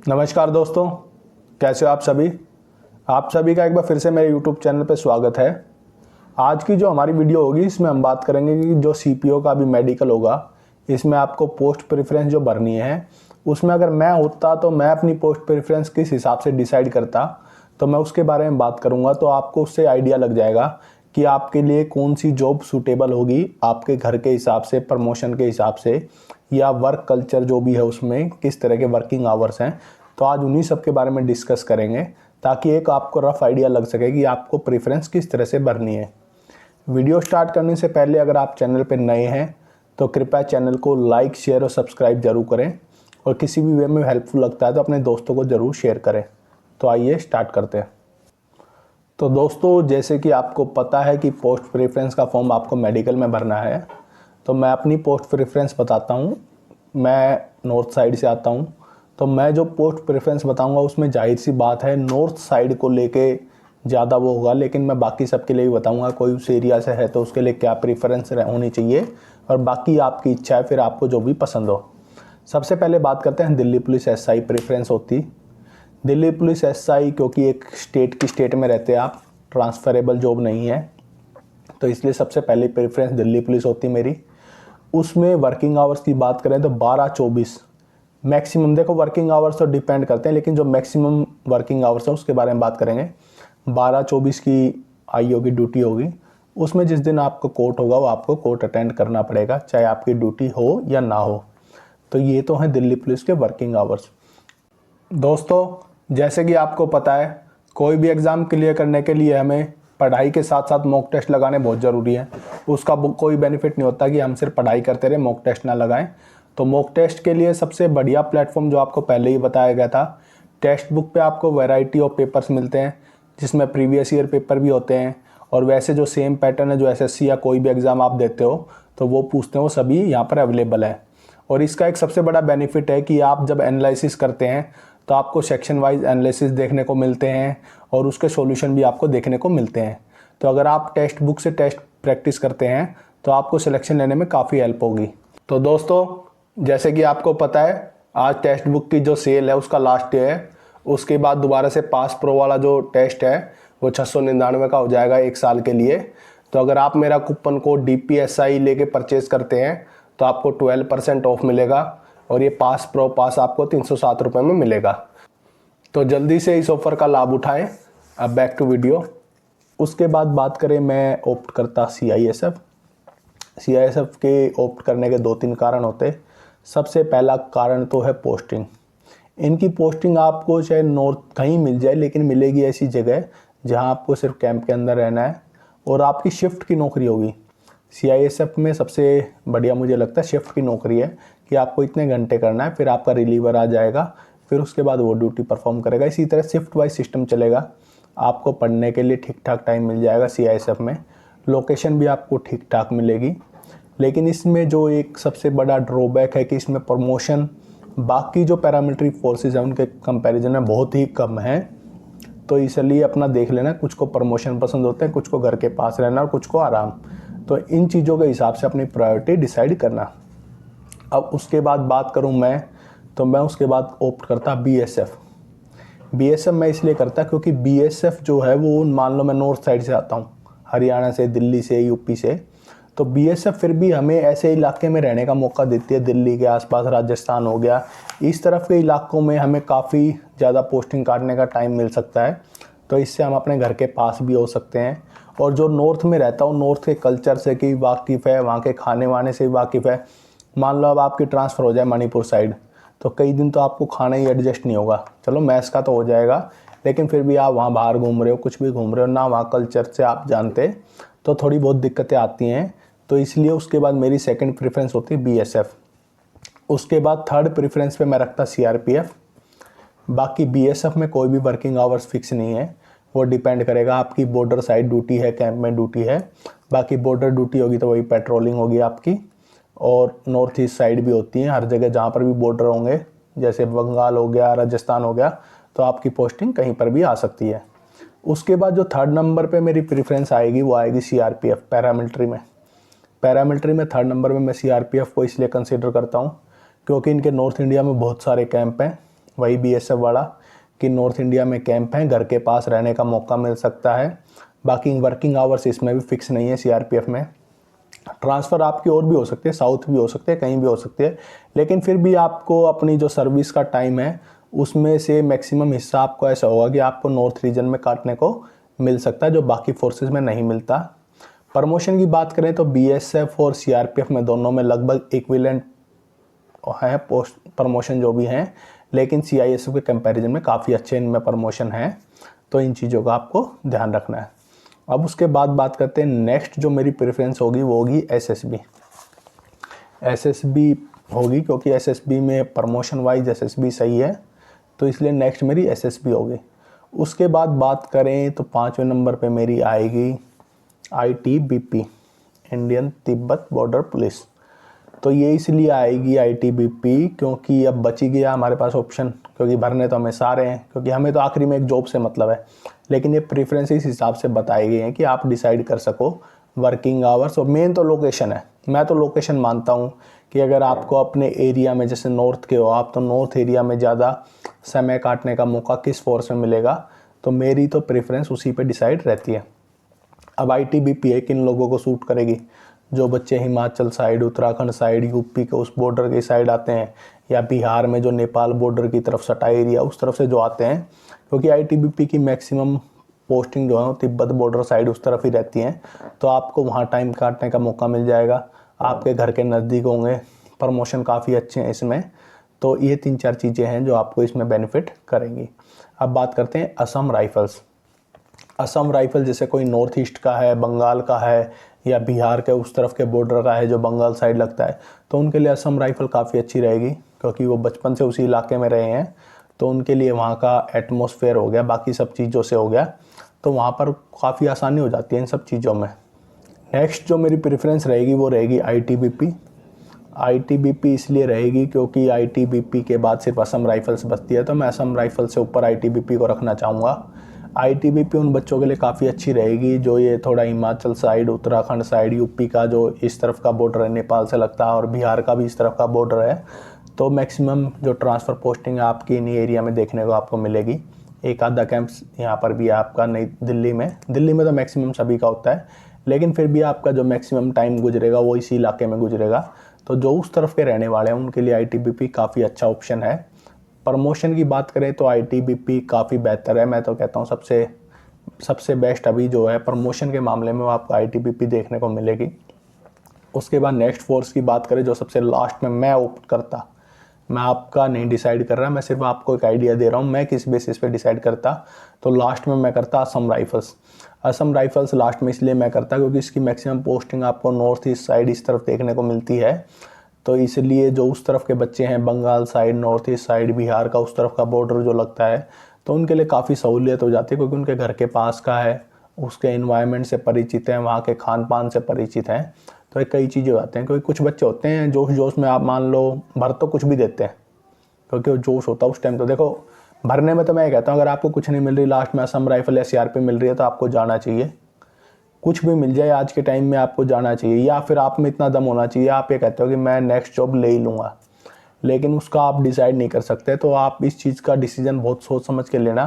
नमस्कार दोस्तों, कैसे हो आप सभी। आप सभी का एक बार फिर से मेरे YouTube चैनल पे स्वागत है। आज की जो हमारी वीडियो होगी इसमें हम बात करेंगे कि जो CPO का अभी मेडिकल होगा, इसमें आपको पोस्ट प्रेफरेंस जो भरनी है, उसमें अगर मैं होता तो मैं अपनी पोस्ट प्रेफरेंस किस हिसाब से डिसाइड करता, तो मैं उसके बारे में बात करूँगा। तो आपको उससे आइडिया लग जाएगा कि आपके लिए कौन सी जॉब सूटेबल होगी, आपके घर के हिसाब से, प्रमोशन के हिसाब से, या वर्क कल्चर जो भी है उसमें किस तरह के वर्किंग आवर्स हैं। तो आज उन्हीं सब के बारे में डिस्कस करेंगे ताकि एक आपको रफ आइडिया लग सके कि आपको प्रेफरेंस किस तरह से भरनी है। वीडियो स्टार्ट करने से पहले अगर आप चैनल पर नए हैं तो कृपया चैनल को लाइक, शेयर और सब्सक्राइब जरूर करें, और किसी भी वे में हेल्पफुल लगता है तो अपने दोस्तों को ज़रूर शेयर करें। तो आइए स्टार्ट करते हैं। तो दोस्तों, जैसे कि आपको पता है कि पोस्ट प्रेफरेंस का फॉर्म आपको मेडिकल में भरना है, तो मैं अपनी पोस्ट प्रेफरेंस बताता हूँ। मैं नॉर्थ साइड से आता हूँ, तो मैं जो पोस्ट प्रेफरेंस बताऊँगा उसमें जाहिर सी बात है नॉर्थ साइड को लेके ज़्यादा वो होगा, लेकिन मैं बाकी सबके लिए भी बताऊँगा। कोई उस एरिया से है तो उसके लिए क्या प्रेफरेंस होनी चाहिए, और बाकी आपकी इच्छा है, फिर आपको जो भी पसंद हो। सबसे पहले बात करते हैं दिल्ली पुलिस SI प्रेफरेंस होती। दिल्ली पुलिस SI क्योंकि एक स्टेट में रहते हैं आप, ट्रांसफरेबल जॉब नहीं है, तो इसलिए सबसे पहले प्रेफरेंस दिल्ली पुलिस होती मेरी। उसमें वर्किंग आवर्स की बात करें तो 12-24 मैक्सिमम। देखो, वर्किंग आवर्स तो डिपेंड करते हैं, लेकिन जो मैक्सिमम वर्किंग आवर्स है उसके बारे में बात करेंगे। 12-24 की आई होगी, ड्यूटी होगी। उसमें जिस दिन आपको कोर्ट होगा वो आपको कोर्ट अटेंड करना पड़ेगा, चाहे आपकी ड्यूटी हो या ना हो। तो ये तो हैं दिल्ली पुलिस के वर्किंग आवर्स। दोस्तों, जैसे कि आपको पता है कोई भी एग्ज़ाम क्लियर करने के लिए हमें पढ़ाई के साथ साथ मॉक टेस्ट लगाने बहुत ज़रूरी है। उसका कोई बेनिफिट नहीं होता कि हम सिर्फ पढ़ाई करते रहे, मॉक टेस्ट ना लगाएं। तो मॉक टेस्ट के लिए सबसे बढ़िया प्लेटफॉर्म जो आपको पहले ही बताया गया था, टेक्स्ट बुक पे आपको वैरायटी ऑफ पेपर्स मिलते हैं, जिसमें प्रीवियस ईयर पेपर भी होते हैं, और वैसे जो सेम पैटर्न है जो SSC या कोई भी एग्ज़ाम आप देते हो तो वो पूछते हैं, वो सभी यहाँ पर अवेलेबल है। और इसका एक सबसे बड़ा बेनिफिट है कि आप जब एनालिसिस करते हैं तो आपको सेक्शन वाइज एनालिसिस देखने को मिलते हैं, और उसके सॉल्यूशन भी आपको देखने को मिलते हैं। तो अगर आप टेक्स्ट बुक से टेस्ट प्रैक्टिस करते हैं तो आपको सिलेक्शन लेने में काफ़ी हेल्प होगी। तो दोस्तों, जैसे कि आपको पता है आज टेक्स्ट बुक की जो सेल है उसका लास्ट डे है। उसके बाद दोबारा से पास प्रो वाला जो टेस्ट है वो 699 का हो जाएगा 1 साल के लिए। तो अगर आप मेरा कूपन कोड DPSI लेके परचेज करते हैं तो आपको 12% ऑफ मिलेगा, और ये पास प्रो पास आपको 307 रुपये में मिलेगा। तो जल्दी से इस ऑफ़र का लाभ उठाएं। अब बैक टू वीडियो। उसके बाद बात करें, मैं ऑप्ट करता CISF। CISF के ऑप्ट करने के 2-3 कारण होते। सबसे पहला कारण तो है पोस्टिंग। इनकी पोस्टिंग आपको चाहे नॉर्थ कहीं मिल जाए, लेकिन मिलेगी ऐसी जगह जहां आपको सिर्फ कैंप के अंदर रहना है, और आपकी शिफ्ट की नौकरी होगी। CISF में सबसे बढ़िया मुझे लगता है शिफ्ट की नौकरी है कि आपको इतने घंटे करना है, फिर आपका रिलीवर आ जाएगा, फिर उसके बाद वो ड्यूटी परफॉर्म करेगा। इसी तरह शिफ्ट वाइज सिस्टम चलेगा। आपको पढ़ने के लिए ठीक ठाक टाइम मिल जाएगा CISF में। लोकेशन भी आपको ठीक ठाक मिलेगी। लेकिन इसमें जो एक सबसे बड़ा ड्रॉबैक है कि इसमें प्रमोशन बाकी जो पैरामिलिट्री फोर्सेस हैं उनके कंपैरिजन में बहुत ही कम है। तो इसलिए अपना देख लेना, कुछ को प्रमोशन पसंद होते हैं, कुछ को घर के पास रहना, और कुछ को आराम। तो इन चीज़ों के हिसाब से अपनी प्रायोरिटी डिसाइड करना। अब उसके बाद बात करूं मैं, तो मैं उसके बाद ऑप्ट करता BSF। मैं इसलिए करता क्योंकि BSF जो है वो, मान लो मैं नॉर्थ साइड से आता हूँ, हरियाणा से, दिल्ली से, यूपी से, तो BSF फिर भी हमें ऐसे इलाके में रहने का मौका देती है। दिल्ली के आसपास राजस्थान हो गया, इस तरफ के इलाकों में हमें काफ़ी ज़्यादा पोस्टिंग काटने का टाइम मिल सकता है। तो इससे हम अपने घर के पास भी हो सकते हैं। और जो नॉर्थ में रहता हूँ, नॉर्थ के कल्चर से कि वाकिफ़ है, वहाँ के खाने वाने से भी वाकिफ़ है। मान लो अब आपकी ट्रांसफ़र हो जाए मणिपुर साइड, तो कई दिन तो आपको खाना ही एडजस्ट नहीं होगा। चलो मैस का तो हो जाएगा, लेकिन फिर भी आप वहाँ बाहर घूम रहे हो, कुछ भी घूम रहे हो ना, वहाँ कल्चर से आप जानते, तो थोड़ी बहुत दिक्कतें आती हैं। तो इसलिए उसके बाद मेरी सेकंड प्रेफरेंस होती है BSF। उसके बाद थर्ड प्रेफरेंस पे मैं रखता CRPF। बाकी BSF में कोई भी वर्किंग आवर्स फिक्स नहीं है, वो डिपेंड करेगा आपकी बॉर्डर साइड ड्यूटी है, कैंप में ड्यूटी है। बाकी बॉर्डर ड्यूटी होगी तो वही पेट्रोलिंग होगी आपकी, और नॉर्थ ईस्ट साइड भी होती है हर जगह जहाँ पर भी बॉर्डर होंगे, जैसे बंगाल हो गया, राजस्थान हो गया, तो आपकी पोस्टिंग कहीं पर भी आ सकती है। उसके बाद जो थर्ड नंबर पे मेरी प्रेफरेंस आएगी वो आएगी CRPF पैरामिलिट्री में। पैरामिलिट्री में थर्ड नंबर में मैं CRPF को इसलिए कंसिडर करता हूँ क्योंकि इनके नॉर्थ इंडिया में बहुत सारे कैंप हैं, वही बीएसएफ वाला कि नॉर्थ इंडिया में कैंप हैं, घर के पास रहने का मौका मिल सकता है। बाकी वर्किंग आवर्स इसमें भी फिक्स नहीं है सीआरपीएफ में। ट्रांसफ़र आपकी और भी हो सकती है, साउथ भी हो सकते हैं, कहीं भी हो सकती है, लेकिन फिर भी आपको अपनी जो सर्विस का टाइम है उसमें से मैक्सिमम हिस्सा आपको ऐसा होगा कि आपको नॉर्थ रीजन में काटने को मिल सकता है, जो बाकी फोर्सेस में नहीं मिलता। प्रमोशन की बात करें तो बीएसएफ और सीआरपीएफ में दोनों में लगभग इक्विवेलेंट है पोस्ट प्रमोशन जो भी हैं, लेकिन सीआईएसएफ के कंपैरिजन में काफ़ी अच्छे इनमें प्रमोशन हैं। तो इन चीज़ों का आपको ध्यान रखना है। अब उसके बाद बात करते हैं नेक्स्ट जो मेरी प्रेफरेंस होगी वो होगी एसएसबी। एसएसबी होगी क्योंकि एसएसबी में प्रमोशन वाइज एसएसबी सही है, तो इसलिए नेक्स्ट मेरी एसएसबी होगी। उसके बाद बात करें तो 5वें नंबर पे मेरी आएगी ITBP, Indian Tibet border police. तो ये इसलिए आएगी आईटीबीपी क्योंकि अब बच ही गया हमारे पास ऑप्शन, क्योंकि भरने तो हमें सारे हैं, क्योंकि हमें तो आखिरी में एक जॉब से मतलब है, लेकिन ये प्रेफरेंस इस हिसाब से बताए गए हैं कि आप डिसाइड कर सको वर्किंग आवर्स, और मेन तो लोकेशन है। मैं तो लोकेशन मानता हूँ कि अगर आपको अपने एरिया में, जैसे नॉर्थ के हो आप, तो नॉर्थ एरिया में ज़्यादा समय काटने का मौका किस फोर्स में मिलेगा, तो मेरी तो प्रेफरेंस उसी पे डिसाइड रहती है। अब आईटीबीपी है किन लोगों को सूट करेगी, जो बच्चे Himachal side, Uttarakhand side, UP के उस बॉर्डर की साइड आते हैं, या बिहार में जो नेपाल बॉर्डर की तरफ सटा एरिया उस तरफ से जो आते हैं, क्योंकि आईटीबीपी की मैक्सिमम पोस्टिंग जो है तिब्बत बॉर्डर साइड उस तरफ ही रहती हैं, तो आपको वहाँ टाइम काटने का मौका मिल जाएगा, आपके घर के नज़दीक होंगे, प्रमोशन काफ़ी अच्छे हैं इसमें। तो ये 3-4 चीज़ें हैं जो आपको इसमें बेनिफिट करेंगी। अब बात करते हैं असम राइफल्स। असम राइफल जैसे कोई नॉर्थ ईस्ट का है, बंगाल का है, या बिहार के उस तरफ के बॉर्डर का है जो बंगाल साइड लगता है, तो उनके लिए असम राइफल काफ़ी अच्छी रहेगी, क्योंकि वो बचपन से उसी इलाके में रहे हैं, तो उनके लिए वहाँ का एटमॉस्फेयर हो गया, बाकी सब चीज़ों से हो गया, तो वहाँ पर काफ़ी आसानी हो जाती है इन सब चीज़ों में। नेक्स्ट जो मेरी प्रेफरेंस रहेगी वो रहेगी आईटीबीपी। आईटीबीपी इसलिए रहेगी क्योंकि आईटीबीपी के बाद सिर्फ असम राइफल्स बचती है, तो मैं असम राइफल से ऊपर आईटीबीपी को रखना चाहूँगा। आईटीबीपी उन बच्चों के लिए काफ़ी अच्छी रहेगी जो ये थोड़ा Himachal side, Uttarakhand side, UP का जो इस तरफ का बॉर्डर है नेपाल से लगता है, और बिहार का भी इस तरफ का बॉर्डर है, तो मैक्सिमम जो ट्रांसफ़र पोस्टिंग आपकी इन एरिया में देखने को आपको मिलेगी। एक आधा कैंप्स यहाँ पर भी आपका नई दिल्ली में तो मैक्सिमम सभी का होता है, लेकिन फिर भी आपका जो मैक्सिमम टाइम गुजरेगा वो इसी इलाके में गुजरेगा, तो जो उस तरफ के रहने वाले हैं उनके लिए आईटीबीपी काफ़ी अच्छा ऑप्शन है। प्रमोशन की बात करें तो आईटीबीपी काफ़ी बेहतर है, मैं तो कहता हूँ सबसे बेस्ट अभी जो है प्रमोशन के मामले में वो आपको आईटीबीपी देखने को मिलेगी। उसके बाद नेक्स्ट फोर्स की बात करें जो सबसे लास्ट में मैं ऑप्ट करता, मैं आपका नहीं डिसाइड कर रहा, मैं सिर्फ आपको एक आइडिया दे रहा हूँ मैं किस बेसिस पे डिसाइड करता, तो लास्ट में मैं करता Assam rifles. Assam rifles last में इसलिए मैं करता क्योंकि इसकी मैक्सिमम पोस्टिंग आपको नॉर्थ ईस्ट साइड इस तरफ देखने को मिलती है, तो इसलिए जो उस तरफ के बच्चे हैं Bengal side, north east side, Bihar का उस तरफ का बॉर्डर जो लगता है, तो उनके लिए काफ़ी सहूलियत हो जाती है, क्योंकि उनके घर के पास का है, उसके इन्वायरमेंट से परिचित हैं, वहाँ के खान पान से परिचित हैं, तो ये कई चीज़ें आते हैं। क्योंकि कुछ बच्चे होते हैं जोश जोश में आप मान लो भर तो कुछ भी देते हैं, क्योंकि वो जोश होता है उस टाइम। तो देखो भरने में तो मैं कहता हूँ अगर आपको कुछ नहीं मिल रही, लास्ट में असम राइफल या सीआरपी मिल रही है, तो आपको जाना चाहिए। कुछ भी मिल जाए आज के टाइम में आपको जाना चाहिए, या फिर आप में इतना दम होना चाहिए, आप ये कहते हो कि मैं नेक्स्ट जॉब ले ही लूँगा, लेकिन उसका आप डिसाइड नहीं कर सकते, तो आप इस चीज़ का डिसीजन बहुत सोच समझ के लेना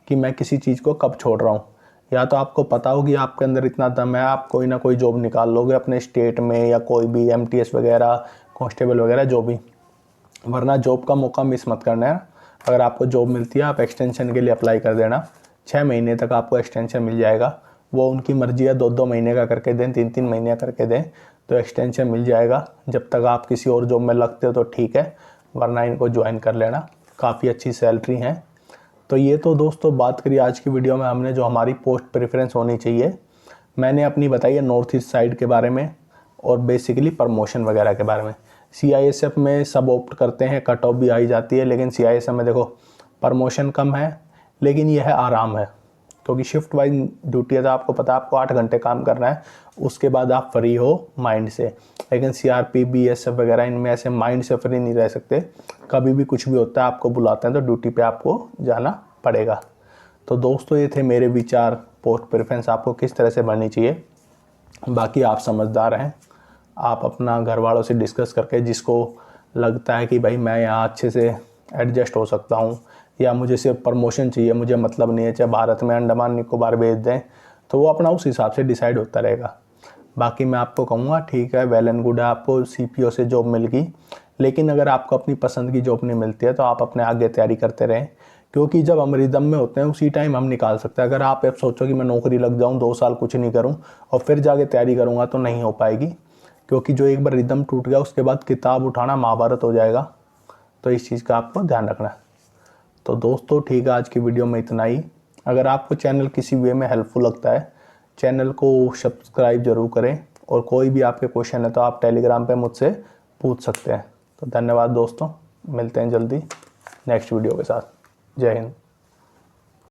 कि मैं किसी चीज़ को कब छोड़ रहा हूँ। या तो आपको पता हो कि आपके अंदर इतना दम है, आप कोई ना कोई जॉब निकाल लोगे अपने स्टेट में, या कोई भी एमटीएस वगैरह, कांस्टेबल वगैरह जो भी, वरना जॉब का मौका मिस मत करना है। अगर आपको जॉब मिलती है आप एक्सटेंशन के लिए अप्लाई कर देना, 6 महीने तक आपको एक्सटेंशन मिल जाएगा, वो उनकी मर्जी है, 2-2 महीने का करके दें, 3-3 महीने करके दें, तो एक्सटेंशन मिल जाएगा। जब तक आप किसी और जॉब में लगते हो तो ठीक है, वरना इनको ज्वाइन कर लेना, काफ़ी अच्छी सैलरी है। तो ये तो दोस्तों बात करी आज की वीडियो में हमने जो हमारी पोस्ट प्रेफरेंस होनी चाहिए, मैंने अपनी बताई है नॉर्थ ईस्ट साइड के बारे में, और बेसिकली प्रमोशन वगैरह के बारे में। सीआईएसएफ में सब ऑप्ट करते हैं, कट ऑफ भी आई जाती है, लेकिन सीआईएसएफ में देखो प्रमोशन कम है, लेकिन यह है आराम है, क्योंकि शिफ्ट वाइज ड्यूटी है, तो आपको पता है आपको 8 घंटे काम करना है, उसके बाद आप फ्री हो माइंड से। लेकिन सीआरपी, बीएसएफ वगैरह इनमें ऐसे माइंड से फ्री नहीं रह सकते, कभी भी कुछ भी होता है आपको बुलाते हैं तो ड्यूटी पे आपको जाना पड़ेगा। तो दोस्तों ये थे मेरे विचार, पोस्ट प्रेफरेंस आपको किस तरह से बननी चाहिए। बाकी आप समझदार हैं, आप अपना घर वालों से डिस्कस करके जिसको लगता है कि भाई मैं यहाँ अच्छे से एडजस्ट हो सकता हूँ, या मुझे सिर्फ प्रमोशन चाहिए, मुझे मतलब नहीं है चाहे भारत में अंडमान निकोबार भेज दें, तो वो अपना उस हिसाब से डिसाइड होता रहेगा। बाकी मैं आपको कहूँगा ठीक है, वेल एंड गुड है, आपको CPO से जॉब मिल गई, लेकिन अगर आपको अपनी पसंद की जॉब नहीं मिलती है तो आप अपने आगे तैयारी करते रहें, क्योंकि जब हम रिदम में होते हैं उसी टाइम हम निकाल सकते हैं। अगर आप अब सोचो कि मैं नौकरी लग जाऊँ, 2 साल कुछ नहीं करूँ और फिर जाके तैयारी करूँगा, तो नहीं हो पाएगी, क्योंकि जो एक बार रिदम टूट गया उसके बाद किताब उठाना महाभारत हो जाएगा। तो इस चीज़ का आपको ध्यान रखना है। तो दोस्तों ठीक है, आज की वीडियो में इतना ही। अगर आपको चैनल किसी वे में हेल्पफुल लगता है, चैनल को सब्सक्राइब जरूर करें, और कोई भी आपके क्वेश्चन है तो आप टेलीग्राम पे मुझसे पूछ सकते हैं। तो धन्यवाद दोस्तों, मिलते हैं जल्दी नेक्स्ट वीडियो के साथ। जय हिंद।